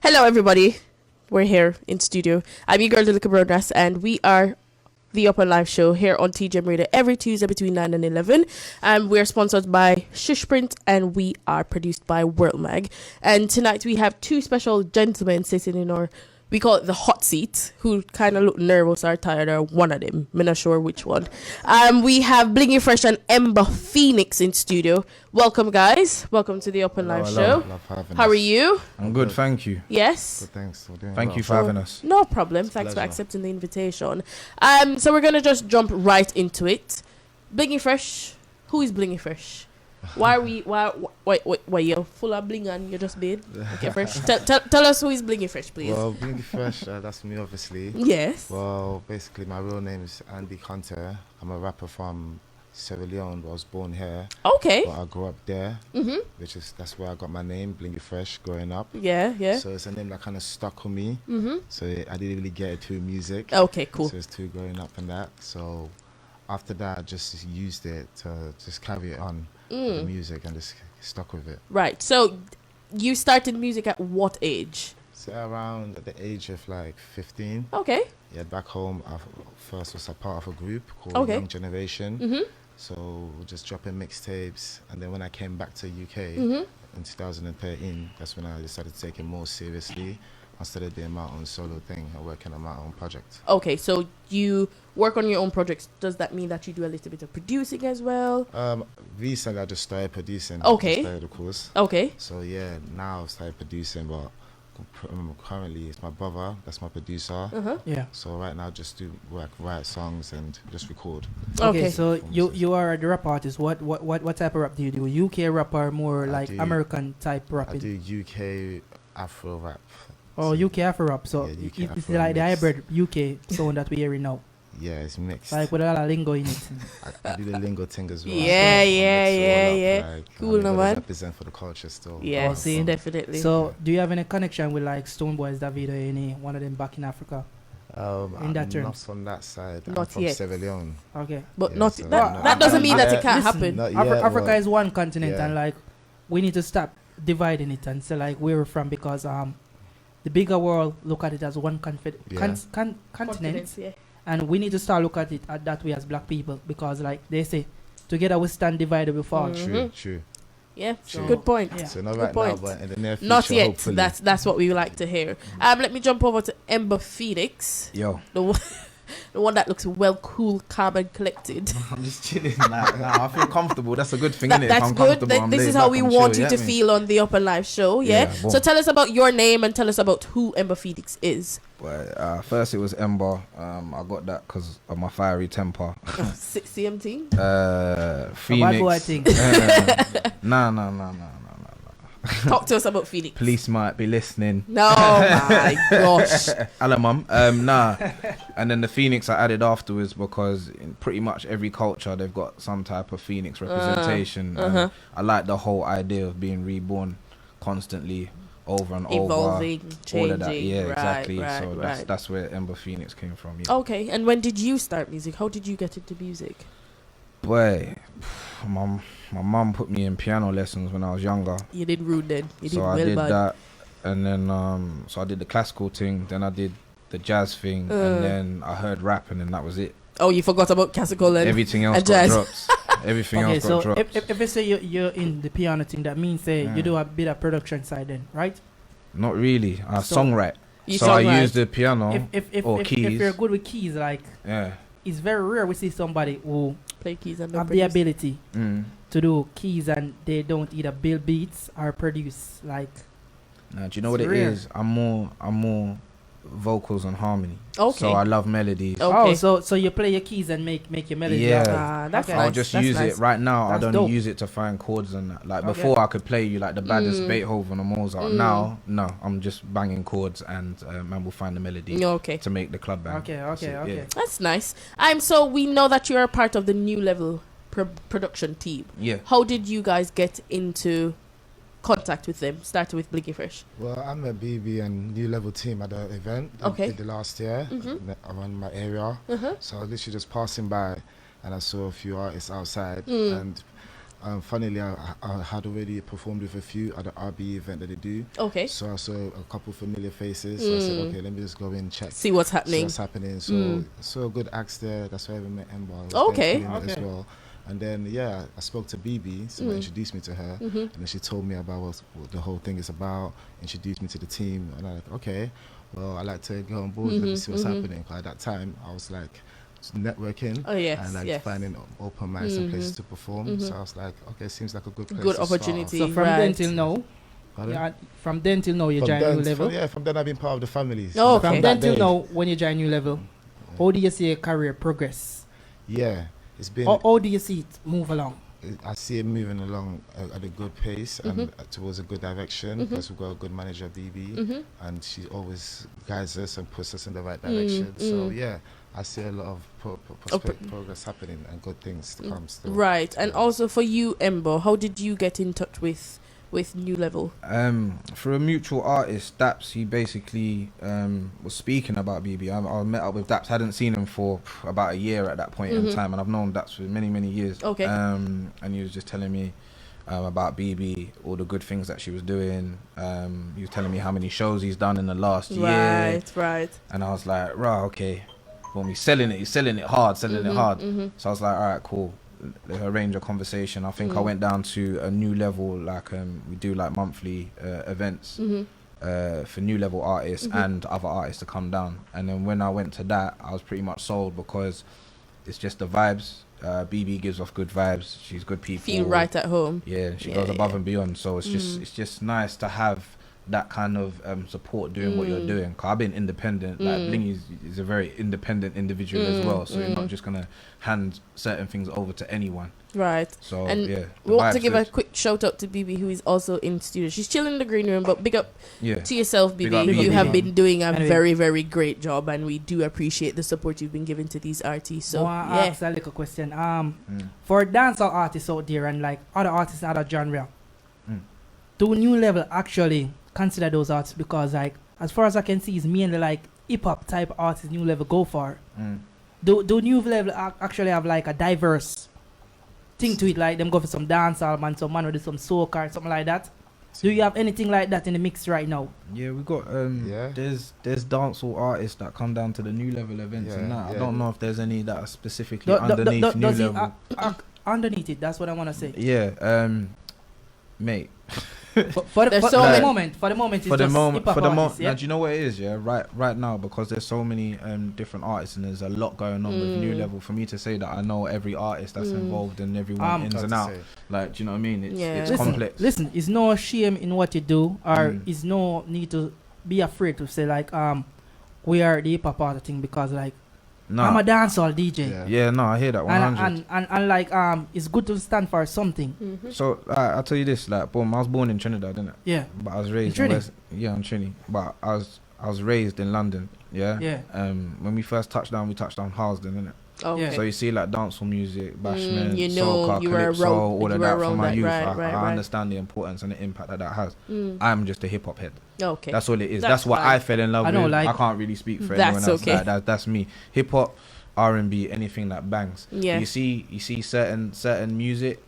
Hello, everybody. We're here in studio. I'm your girl, Lilica Broadcast, and we are the Upnlive show here on TGM Radio every Tuesday between 9 and 11. We're sponsored by Shushprint, and we are produced by World Mag. And tonight we have two special gentlemen sitting in our, we call it the hot seat, who kind of look nervous or tired, or one of them. I'm not sure which one. We have Blingy Fresh and Ember Phoenix in studio. Welcome, guys. Welcome to the Upnlive show. How are you? I'm good, thank you. Yes. Good, thanks. Thank you for having us. No problem. Thanks for accepting the invitation. So we're gonna just jump right into it. Blingy Fresh. Who is Blingy Fresh? Why are we? Why you're full of bling and you're just big? Okay, Fresh. Tell us who is Blingy Fresh, please. Well, Blingy Fresh, that's me, obviously. Yes. Well, basically, my real name is Andy Conte. I'm a rapper from Sierra Leone, but I was born here. Okay. But I grew up there, that's where I got my name, Blingy Fresh, growing up. Yeah. So it's a name that kind of stuck with me. So I didn't really get it to music. Okay, cool. So it's too growing up and that. So after that, I just used it to just carry it on with the music and just stuck with it. Right. So you started music at what age? So around at the age of like 15. Okay. Yeah, back home, I first was a part of a group called Young Generation. So we're just dropping mixtapes. And then when I came back to UK in 2013, that's when I decided to take it more seriously. I started doing my own solo thing and working on my own project. Okay, so you work on your own projects. Does that mean that you do a little bit of producing as well? Recently, I just started producing. Okay. I started, of course. Okay. So yeah, now I've started producing, but currently it's my brother that's my producer. Yeah. So right now, just do write songs and just record. Okay. So you are the rap artist. What type of rap do you do? UK rap or more like American type rapping? I do UK Afro rap. Oh, UK Afro rap. So yeah, UK it's Afro like the mix. hybrid UK sound that we're hearing now. Yeah, it's mixed. Like with a lot of lingo in it. I do the lingo thing as well. Yeah. Cool, no man. Represent for the culture still. Yeah, definitely. So do you have any connection with like Stoneboys, David, or any one of them back in Africa? In that terms? Not from that side. Not I'm from yet. Sierra Leone. Okay. But Yeah, that doesn't mean that it can't happen. Africa is one continent, yeah. and like we need to stop dividing it and say like where we're from, because the bigger world look at it as one continent, Yeah. and we need to start look at it at that way as black people, because like they say, together we stand, divided we fall. True. Yeah, True. good point. Yeah. So not Good right point. now, but in the near future, Not yet. hopefully. That's what we like to hear. Let me jump over to Ember Phoenix, Yo, the one that looks well, cool, calm, and collected. I'm just chilling. I feel comfortable. That's a good thing, innit? If That's I'm good. comfortable, I'm This laid is how back, we I'm want chill, you to me? feel on the Upnlive show. Yeah. Yeah, So boom. tell us about your name and tell us about who Ember Phoenix is. Well, first it was Ember. I got that because of my fiery temper. CMT. Phoenix. bad boy thing. Nah. Talk to us about Phoenix. Police might be listening. No, my gosh. Hello, mum. Nah. And then the Phoenix I added afterwards because in pretty much every culture they've got some type of Phoenix representation. I like the whole idea of being reborn constantly, over and Evolving, over. changing. All of that. Yeah, Right, exactly. right, So right. that's where Ember Phoenix came from. Yeah. Okay, and when did you start music? How did you get into music? Boy, my mum put me in piano lessons when I was younger. You did rude then. You did So I well did bad. that, and then so I did the classical thing. Then I did the jazz thing, and then I heard rap, and then that was it. Oh, you forgot about classical and Everything else and got jazz. dropped. Everything Okay, else so got dropped. if you say you're in the piano thing, that means you do a bit of production side then, right? Not really. I So- songwrite. You So I songwrite. use the piano If or keys. if you're good with keys, like Yeah. it's very rare we see somebody who Play keys and have don't the produce. ability Mm. to do keys and they don't either build beats or produce. Like Now, do you know what It's it rare. is? I'm more vocals and harmony. Okay. So I love melodies. Okay. so you play your keys and make your melody. Yeah. That's Okay. I'll nice. just That's use nice. it right now. That's I don't dope. use it to find chords and that. Like Okay. before, I could play you like the baddest Mm. Beethoven or Mozart. Now, no, I'm just banging chords and man will find the melody Okay. to make the club bang. Okay. That's it, yeah. That's nice. So we know that you're a part of the New Level production team. Yeah. How did you guys get into contact with them? Started with Blingy Fresh. Well, I'm a BB and New Level team at the event that Okay. I did the last year around my area. So I was literally just passing by and I saw a few artists outside and Funnily, I had already performed with a few at the RB event that they do. Okay. So I saw a couple familiar faces. So I said, okay, let me just go in, check. See what's happening. So saw good acts there. That's why I even met Ember. I was Okay. there as well. And then, I spoke to BB, someone introduced me to her, and then she told me about what the whole thing is about, introduced me to the team, and I'm like, okay, well, I like to go on board and see what's happening. At that time, I was like, networking and finding open mics and places to perform. So I was like, okay, seems like a good place. Good to opportunity. So from then till now, from then till now, you join New Level. From then I've been part of the family. Oh, from then till now, when you join New Level, how do you see your career progress? Yeah, it's been. How do you see it move along? I see it moving along at a good pace and towards a good direction. Plus, we've got a good manager, BB, and she always guides us and puts us in the right direction. So I see a lot of progress happening and good things to come still. Right, and also for you, Ember, how did you get in touch with New Level? For a mutual artist, Daps, he basically was speaking about BB. I met up with Daps. Hadn't seen him for about a year at that point in time, and I've known Daps for many years. Okay. And he was just telling me about BB, all the good things that she was doing. He was telling me how many shows he's done in the last year. Right. And I was like, right, okay. Well, he's selling it hard. So I was like, all right, cool. Let's arrange a conversation. I think I went down to a New Level, like we do like monthly events for New Level artists and other artists to come down. And then when I went to that, I was pretty much sold because it's just the vibes. BB gives off good vibes. She's good people. Feel right at home. Yeah, she goes above and beyond. So it's just nice to have that kind of support doing what you're doing. Cause I've been independent. Like Blingy is a very independent individual as well. So you're not just gonna hand certain things over to anyone. Right. So and we want to give a quick shout out to BB, who is also in studio. She's chilling in the green room, but big up to yourself, BB. You have been doing a very, very great job, and we do appreciate the support you've been giving to these artists. So I ask a little question. For dancehall artists out there and like other artists in other genre, do New Level actually consider those artists? Because like as far as I can see, it's mainly like hip hop type artists New Level go for. Do New Level actually have like a diverse thing to it? Like them go for some dancehall man, some man with some soca or something like that. Do you have anything like that in the mix right now? Yeah, we got there's dancehall artists that come down to the New Level events and that. I don't know if there's any that are specifically underneath New Level. Underneath it, that's what I want to say. Yeah, mate. For the moment, it's just hip-hop artists, now, do you know what it is? Yeah, right now, because there's so many different artists and there's a lot going on with New Level. For me to say that I know every artist that's involved and everyone ins and out, like, do you know what I mean? It's complex. Listen, it's no shame in what you do, or it's no need to be afraid to say like we are the hip hop artist thing, because like I'm a dancehall DJ. Yeah, no, I hear that 100. And like it's good to stand for something. So I'll tell you this, like, boom, I was born in Trinidad, didn't it? Yeah. But I was raised in West. Yeah, I'm Trini. But I was raised in London. Yeah. Yeah. When we first touched down, we touched down Harlesden, didn't it? Okay. So you see like dancehall music, bashment, you know, soca, you were calypso, all of that from my youth. I right. understand the importance and the impact that has. I'm just a hip hop head. Okay. That's all it is. That's what I fell in love with. Like, I can't really speak for anyone else. Okay. That's me. Hip hop, R&B, anything that bangs. Yeah. You see certain music.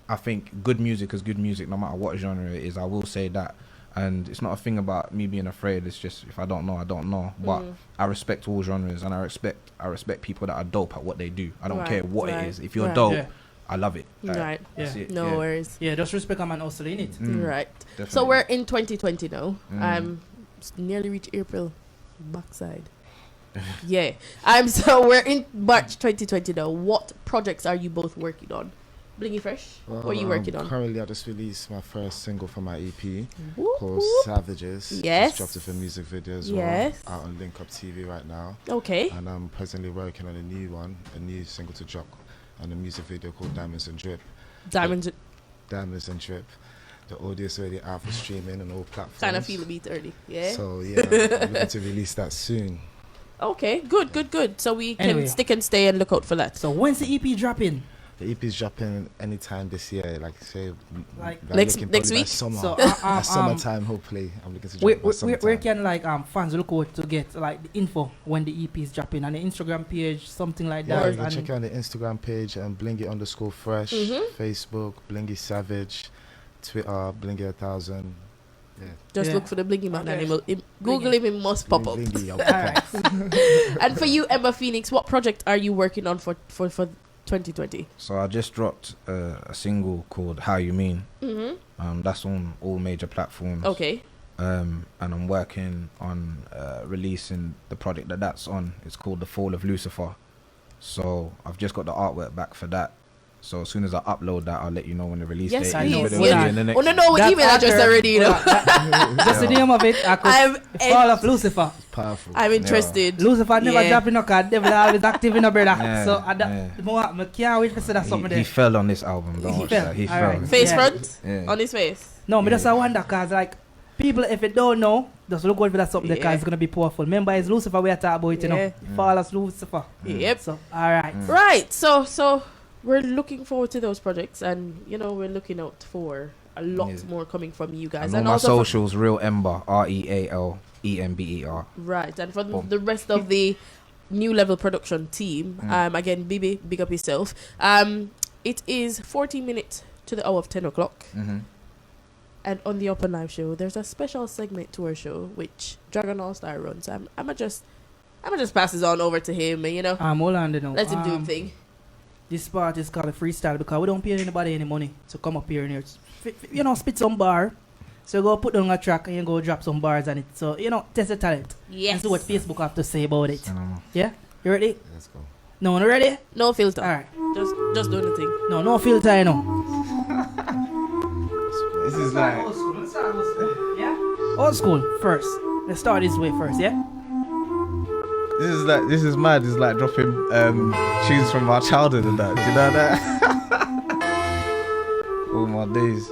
I think good music is good music no matter what genre it is. I will say that. And it's not a thing about me being afraid. It's just, if I don't know, I don't know. But I respect all genres, and I respect people that are dope at what they do. I don't care what it is. If you're dope, I love it. Right. That's it. No worries. Yeah, just respect a man also in it. Right. Definitely. So we're in 2020 now. It's nearly reached April. Backside. Yeah. So we're in March 2020 now. What projects are you both working on? Blingy Fresh, what are you working on? Currently, I just released my first single for my EP called Savages. Yes. Just dropped it for music video as well. Out on Link Up TV right now. Okay. And I'm presently working on a new single to drop, and a music video called Diamonds and Drip. Diamonds and Drip. The audio's already out for streaming on all platforms. Kind of feel a bit early, yeah. So yeah, I'm looking to release that soon. Okay, good. So we can stick and stay and look out for that. So when's the EP dropping? The EP is dropping anytime this year. Like say, Like I'm next looking probably by week? Summer. So, By summertime, hopefully. I'm looking to drop by where summertime. can like fans look out to get like the info when the EP is dropping on the Instagram page, something like Yeah, that? you can And check out the Instagram page and Blingy_fresh, Facebook Blingy Savage, Twitter Blingy 1000. Yeah. Just Yeah. look for the Blingy man Okay. and Google him, it must pop up. Blingy, Alright. And for you, Ember Phoenix, what project are you working on for 2020? So I just dropped a single called How You Mean. Mm-hmm. That's on all major platforms. Okay. And I'm working on releasing the project that's on. It's called The Fall of Lucifer. So I've just got the artwork back for that. So as soon as I upload that, I'll let you know when the release Yes, date is. please. But it Yeah. will be in the next Oh, no, That email address actor- already, you know. Just the name of it. I'm Fall of Lucifer. Powerful. I'm interested. Lucifer never Yeah. dropping no card. Devil always active in a brother. Yeah, So I yeah. can't wait to see that something He there. fell on this album. Don't He watch fell. that. He Alright. fell. Face Yeah. front? Yeah. On his face? No, me Yeah. just I wonder cause like people if you don't know, just look out for that something there, Yeah. cause it's gonna be powerful. Remember it's Lucifer we are talking about, you know. Yeah. Fall as Lucifer. Yep. So alright. Right. So we're looking forward to those projects, and we're looking out for a lot Yeah. more coming from you guys, And all my also for- socials, Real Ember, REALEMBER. right, and for Boom. the rest of the New Level production team. Again, Bibi, big up yourself. It is 14 minutes to the hour of 10 o'clock. And on the Upnlive show, there's a special segment to our show which Dragon All Star runs. I'ma just pass this on over to him, and Hold on now. let him do his thing. This part is called a freestyle because we don't pay anybody any money to come up here and here. Spit some bar. So go put down a track and you go drop some bars on it. So, test the talent. Yes. And see what Facebook have to say about it. I don't know. Yeah? You ready? Let's go. No one ready? No filter. Alright. Just do the thing. No filter, you know. This is like. Yeah? Old school first. Let's start this way first, yeah? This is mad. It's like dropping tunes from our childhood and that. Do you know that? All my days.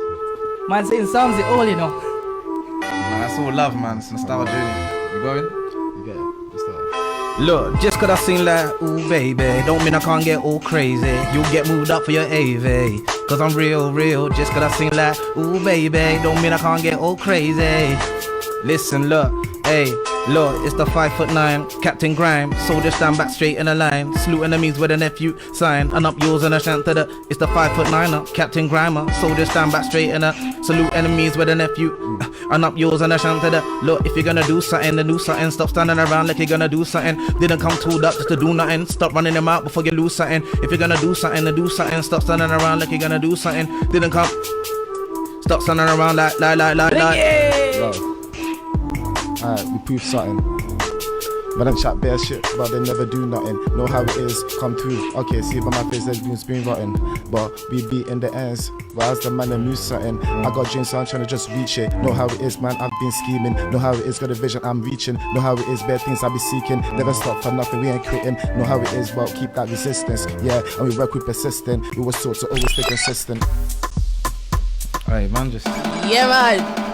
Man saying songs the old, Man, that's all love, man. It's nostalgia. You going? You get it. You start. Look, just 'cause I sing like, ooh baby, don't mean I can't get all crazy. You get moved up for your AV. 'Cause I'm real. Just 'cause I sing like, ooh baby, don't mean I can't get all crazy. Listen, look, hey, look, it's the 5'9", Captain Grime. Soldier stand back straight in a line. Salute enemies with an FU sign. And up yours and a chant to the. It's the 5'9", Captain Grimer. Soldier stand back straight in a. Salute enemies with an FU. And up yours and a chant to the. Look, if you're gonna do something, then do something. Stop standing around like you're gonna do something. Didn't come tooled up just to do nothing. Stop running them out before you lose something. If you're gonna do something, then do something. Stop standing around like you're gonna do something. Didn't come. Stop standing around like. Yo. Alright, we prove something. But them chat bare shit, but they never do nothing. Know how it is, come through. Okay, see by my face there's been spoon rotten. But we beat in the ends. But as the man them lose something. I got dreams, so I'm trying to just reach it. Know how it is, man, I've been scheming. Know how it is, got a vision, I'm reaching. Know how it is, bare things I be seeking. Never stop for nothing, we ain't quitting. Know how it is, but keep that resistance. Yeah, and we work with persistent. We was taught to always stay consistent. Hey, man, just. Yeah, man.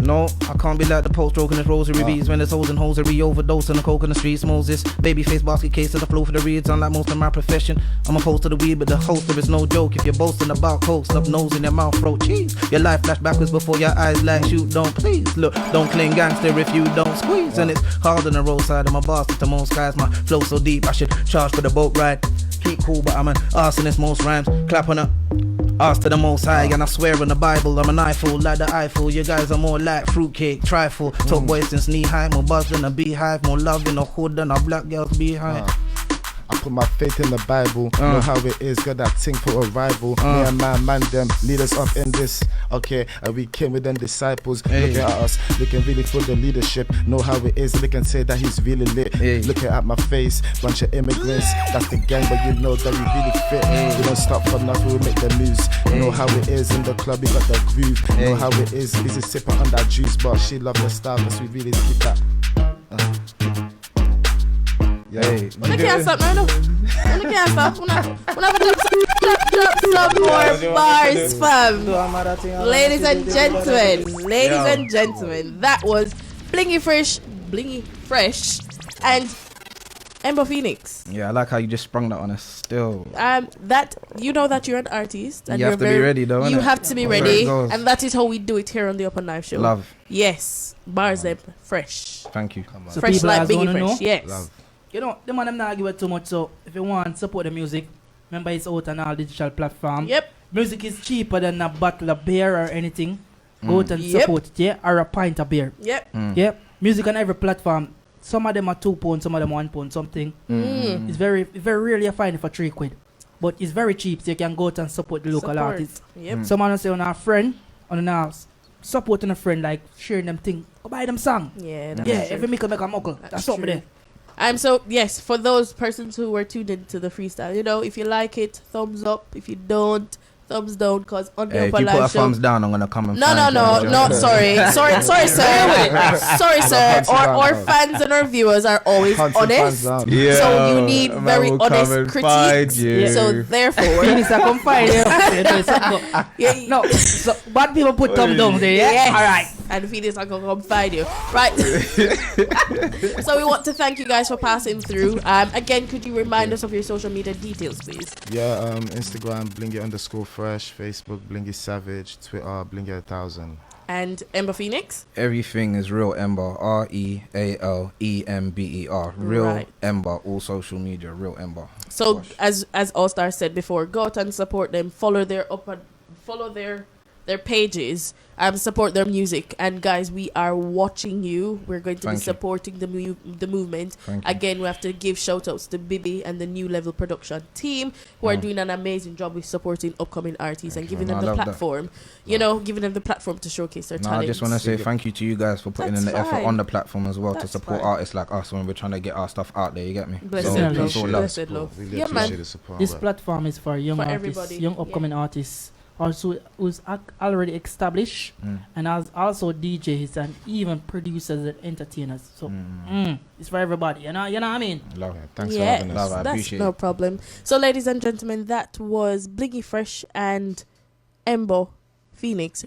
No, I can't be like the post stroking his rosary beads when there's hoes and hosiery overdose on the coke in the streets. Moses, baby face basket case to the flow for the reeds. Unlike most of my profession, I'm opposed to the weed, but the hoster is no joke. If you're boasting about coke, stop nose in your mouth, throat cheese. Your life flash backwards before your eyes like shoot. Don't please look, don't cling gangster if you don't squeeze. And it's hard on the roadside of my bastard to most guys. My flow so deep, I should charge for the boat ride. Keep cool, but I'm an arsonist, most rhymes. Clap on a ask to the most high, and I swear on the Bible, I'm an eyeful like the Eiffel. You guys are more like fruitcake, trifle. Top boys since knee high, more buzz than a beehive, more love in the hood than a black girl's behind. I put my faith in the Bible. Know how it is, got that thing for a rival. Me and my man them lead us up in this. Okay, and we came with them disciples. Looking at us, looking really for the leadership. Know how it is, they can say that he's really lit. Looking at my face, bunch of immigrants. That's the gang, but you know that we really fit. We don't stop for nothing, we make the moves. Know how it is in the club, we got the groove. Know how it is, busy sipping on that juice, but she love the style, cause we really keep that. Hey, Una can't stop, man. Una can't stop. Una drop some more bars, fam. Ladies and gentlemen, that was Blingy Fresh, and Ember Phoenix. Yeah, I like how you just sprung that on us. Still, That you know that you're an artist and you have you're to be ready, though. You innit? have to be That's where ready, it goes. and that is how we do it here on the Upnlive show. Love. Yes, bars them fresh, Thank you. Come on. So fresh people like as Blingy wanna fresh. know? Yes. Love. You know, the man them not give it too much. So if you want support the music, remember it's out on all digital platforms. Yep. Music is cheaper than a bottle of beer or anything. Go out and Yep. support it, yeah, or a pint of beer. Yep. Mm. Yep. Music on every platform. Some of them are £2, some of them £1, something. Mm. It's very rarely you find it for £3. But it's very cheap, so you can go out and support the local Support. artists. Yep. Mm. Someone will say on our friend, on our supporting a friend, like sharing them thing. Go buy them song. Yeah. That's Yeah, true. every make a muckle. That's something true. there. So yes, for those persons who were tuned into the freestyle, you know, if you like it, thumbs up. If you don't, thumbs down. Because on the Hey, if Upper you put a Live show. thumbs down, I'm gonna come and No, find you. sorry, sir. Our fans and our viewers are always honest. Yeah, So you need man very will come honest and critiques. find you. So therefore, Phoenix, I come find you. yeah, No, so bad people put thumb down there, yeah? Yes. Alright. And Phoenix are gonna come find you, right? So we want to thank you guys for passing through. Again, could you remind us of your social media details, please? Yeah, Instagram Blingy_fresh, Facebook Blingy Savage, Twitter Blingy1000. And Ember Phoenix. Everything is Real Ember. REALEMBER. Real Right. Ember. All social media. Real Ember. So Gosh. as All Star said before, go out and support them. Follow their pages. Support their music. And guys, we are watching you. We're going to Thank be you. supporting the movement. Thank you. Again, we have to give shout outs to Bibi and the New Level production team who are doing an amazing job with supporting upcoming artists and giving you. them I the love that. platform. You know, giving them the platform to showcase their No, talent. I just want to say thank you to you guys for putting in That's the effort fine. on the platform as well to That's support fine. artists like us when we're trying to get our stuff out there. You get me? Blessed So, love. that's all love. Blessed love. Really Yeah, appreciate man. the support. This but platform is for young For artists, everybody, young yeah. upcoming artists, also who's already established, and as also DJs and even producers and entertainers. So it's for everybody. You know what I mean? Love. yeah, thanks for Yes, having Love, us. I that's appreciate no it. problem. So, ladies and gentlemen, that was Blingy Fresh and Ember Phoenix.